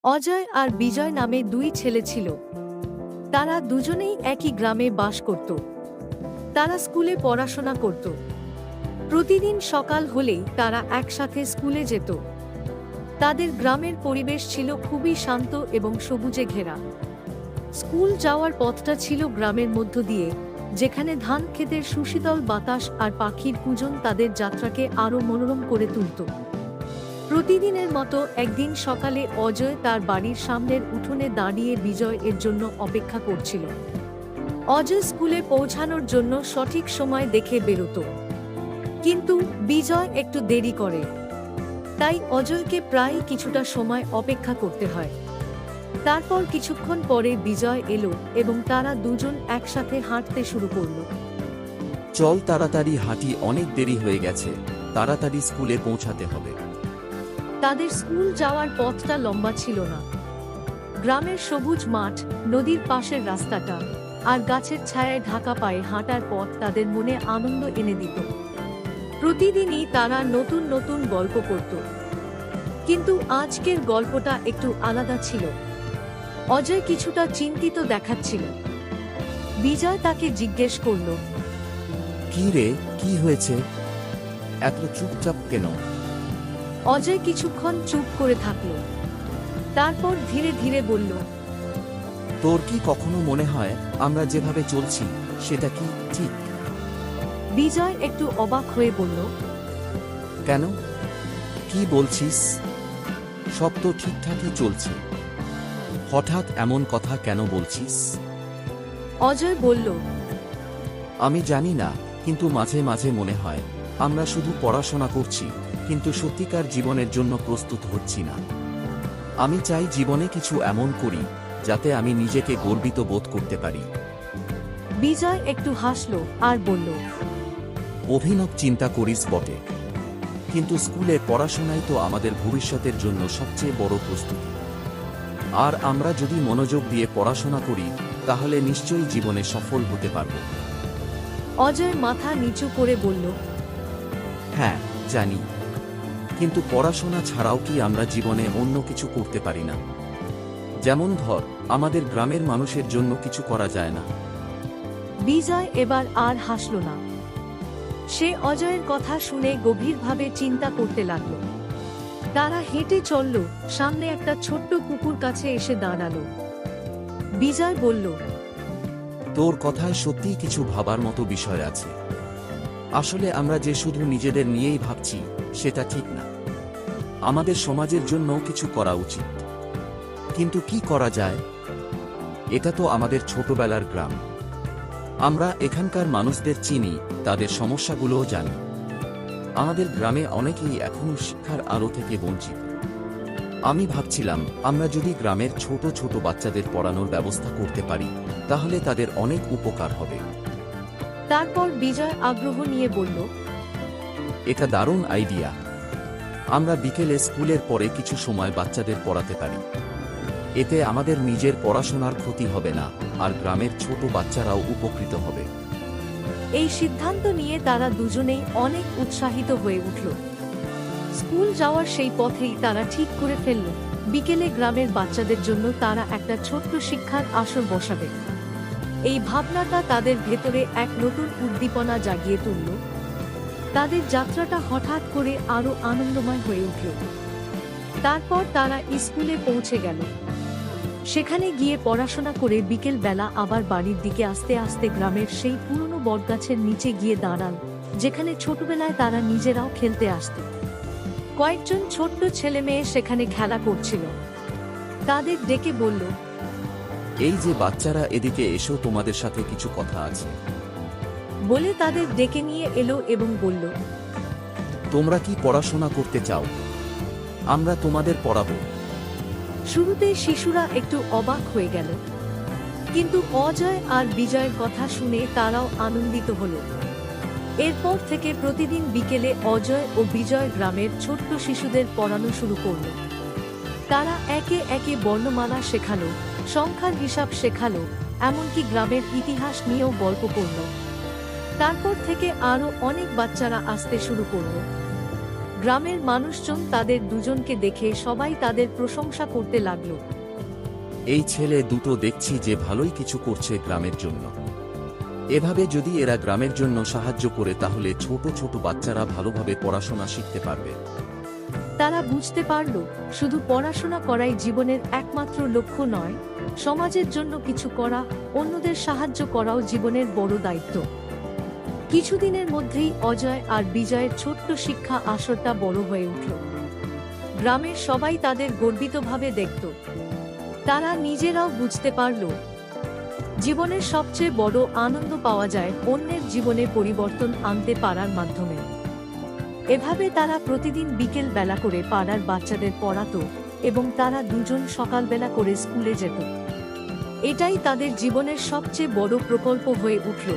অজয় আর বিজয় নামে দুই ছেলে ছিল। তারা দুজনেই একই গ্রামে বাস করত। তারা স্কুলে পড়াশোনা করত। প্রতিদিন সকাল হলেই তারা একসাথে স্কুলে যেত। তাদের গ্রামের পরিবেশ ছিল খুবই শান্ত এবং সবুজে ঘেরা। স্কুল যাওয়ার পথটা ছিল গ্রামের মধ্য দিয়ে, যেখানে ধান ক্ষেতের সুশীতল বাতাস আর পাখির পূজন তাদের যাত্রাকে আরও মনোরম করে তুলত। প্রতিদিনের মতো একদিন সকালে অজয় তার বাড়ির সামনের উঠোনে দাঁড়িয়ে বিজয় এর জন্য অপেক্ষা করছিল। অজয় স্কুলে পৌঁছানোর জন্য সঠিক সময় দেখে বেরোত, কিন্তু বিজয় একটু দেরি করে। তাই অজয়কে প্রায় কিছুটা সময় অপেক্ষা করতে হয়। তারপর কিছুক্ষণ পরে বিজয় এলো এবং তারা দুজন একসাথে হাঁটতে শুরু করল। চল তাড়াতাড়ি হাঁটি, অনেক দেরি হয়ে গেছে, তাড়াতাড়ি স্কুলে পৌঁছাতে হবে। তাদের স্কুল যাওয়ার পথটা লম্বা ছিল না। গ্রামের সবুজ মাঠ, নদীর পাশের রাস্তাটা আর গাছের ছায়ায় ঢাকা পায়ে হাঁটার পথ তাদের মনে আনন্দ এনে দিত। প্রতিদিনই তারা নতুন নতুন গল্প করত, কিন্তু আজকের গল্পটা একটু আলাদা ছিল। অজয় কিছুটা চিন্তিত দেখাচ্ছিল। বিজয় তাকে জিজ্ঞেস করল, কি রে, কি হয়েছে? এত চুপচাপ কেন? অজয় কিছুক্ষণ চুপ করে থাকল। তারপর ধীরে ধীরে বলল, তোর কি কখনো মনে হয় আমরা যেভাবে চলছি সেটা কি ঠিক? বিজয় একটু অবাক হয়ে বলল, কেন? কি বলছিস? সব তো ঠিকঠাকই চলছে, হঠাৎ এমন কথা কেন বলছিস? অজয় বলল, আমি জানি না, কিন্তু মাঝে মাঝে মনে হয় আমরা শুধু পড়াশোনা করছি, কিন্তু সত্যিকার জীবনের জন্য প্রস্তুত হচ্ছি না। আমি চাই জীবনে কিছু এমন করি যাতে আমি নিজেকে গর্বিত বোধ করতে পারি। বিজয় একটু হাসল আর বলল, অভিনব চিন্তা করিস বটে, কিন্তু স্কুলে পড়াশোনাই তো আমাদের ভবিষ্যতের জন্য সবচেয়ে বড় প্রস্তুতি। আর আমরা যদি মনোযোগ দিয়ে পড়াশোনা করি তাহলে নিশ্চয়ই জীবনে সফল হতে পারব। অজয় মাথা নিচু করে বলল, হ্যাঁ জানি, কিন্তু পড়াশোনা ছাড়াও কি আমরা জীবনে অন্য কিছু করতে পারি না? যেমন ধর, আমাদের গ্রামের মানুষের জন্য কিছু করা যায় না? বিজয় এবার আর হাসল না। সে অজয়ের কথা শুনে গভীরভাবে চিন্তা করতে লাগল। তারা হেঁটে চলল, সামনে একটা ছোট্ট পুকুর কাছে এসে দাঁড়ালো। বিজয় বলল, তোর কথায় সত্যিই কিছু ভাবার মতো বিষয় আছে। আসলে আমরা যে শুধু নিজেদের নিয়েই ভাবছি সেটা ঠিক না। আমাদের সমাজের জন্য কিছু করা উচিত। কিন্তু কি করা যায়? এটা তো আমাদের ছোটবেলার গ্রাম। আমরা এখানকার মানুষদের চিনি, তাদের সমস্যাগুলোও জানি। আমাদের গ্রামে অনেকেই এখনো শিক্ষার আলো থেকে বঞ্চিত। আমি ভাবছিলাম, আমরা যদি গ্রামের ছোট ছোট বাচ্চাদের পড়ানোর ব্যবস্থা করতে পারি তাহলে তাদের অনেক উপকার হবে। তারপর বিজয় আগ্রহ নিয়ে বলল, এটা দারুণ আইডিয়া। আমরা বিকেলে স্কুলের পরে কিছু সময় বাচ্চাদের পড়াতে পারি। এতে আমাদের নিজের পড়াশোনার ক্ষতি হবে না, আর গ্রামের ছোট বাচ্চারাও উপকৃত হবে। এই সিদ্ধান্ত নিয়ে তারা দুজনেই অনেক উৎসাহিত হয়ে উঠল। স্কুল যাওয়ার সেই পথেই তারা ঠিক করে ফেলল, বিকেলে গ্রামের বাচ্চাদের জন্য তারা একটা ছোট্ট শিক্ষার আসর বসাবে। এই ভাবনাটা তাদের ভেতরে এক নতুন উদ্দীপনা জাগিয়ে তুলল। তাদের যাত্রাটা হঠাৎ করে আরো আনন্দময় হয়ে উঠল। তারপর তারা স্কুলে পৌঁছে গেল। সেখানে গিয়ে পড়াশোনা করে বিকেল বেলা আবার বাড়ির দিকে আস্তে আস্তে গ্রামের সেই পুরনো বটগাছের নিচে গিয়ে দাঁড়াল, যেখানে ছোটবেলায় তারা নিজেরাও খেলতে আসত। কয়েকজন ছোট্ট ছেলে মেয়ে সেখানে খেলা করছিল। তাদের ডেকে বলল, এই যে বাচ্চারা, এদিকে এসো, তোমাদের সাথে কিছু কথা আছে। বলে তাদের ডেকে নিয়ে এলো এবং বলল, তোমরা কি পড়াশোনা করতে চাও? আমরা তোমাদের পড়াবো। শুরুতে শিশুরা একটু অবাক হয়ে গেল, কিন্তু অজয় আর বিজয়ের কথা শুনে তারাও আনন্দিত হল। এরপর থেকে প্রতিদিন বিকেলে অজয় ও বিজয় গ্রামের ছোট্ট শিশুদের পড়ানো শুরু করল। তারা একে একে বর্ণমালা শেখালো, সংখ্যার হিসাব শেখালো, এমনকি গ্রামের ইতিহাস নিয়েও গল্প করল। তারপর থেকে আরো অনেক বাচ্চারা আসতে শুরু করল। গ্রামের মানুষজন তাদের দুজনকে দেখে সবাই তাদের প্রশংসা করতে লাগলো। এই ছেলে দুটো দেখছি যে ভালোই কিছু করছে গ্রামের জন্য। এভাবে যদি এরা গ্রামের জন্য সাহায্য করে তাহলে ছোট ছোট বাচ্চারা ভালোভাবে পড়াশোনা শিখতে পারবে। তারা বুঝতে পারল শুধু পড়াশোনা করাই জীবনের একমাত্র লক্ষ্য নয়, সমাজের জন্য কিছু করা, অন্যদের সাহায্য করাও জীবনের বড় দায়িত্ব। কিছুদিনের মধ্যেই অজয় আর বিজয়ের ছোট্ট শিক্ষা আসরটা বড় হয়ে উঠল। গ্রামের সবাই তাদের গর্বিতভাবে দেখত। তারা নিজেরাও বুঝতে পারল জীবনের সবচেয়ে বড় আনন্দ পাওয়া যায় অন্যের জীবনে পরিবর্তন আনতে পারার মাধ্যমে। এভাবে তারা প্রতিদিন বিকেল বেলা করে পাড়ার বাচ্চাদের পড়াতো এবং তারা দুজন সকালবেলা করে স্কুলে যেত। এটাই তাদের জীবনের সবচেয়ে বড় প্রকল্প হয়ে উঠল।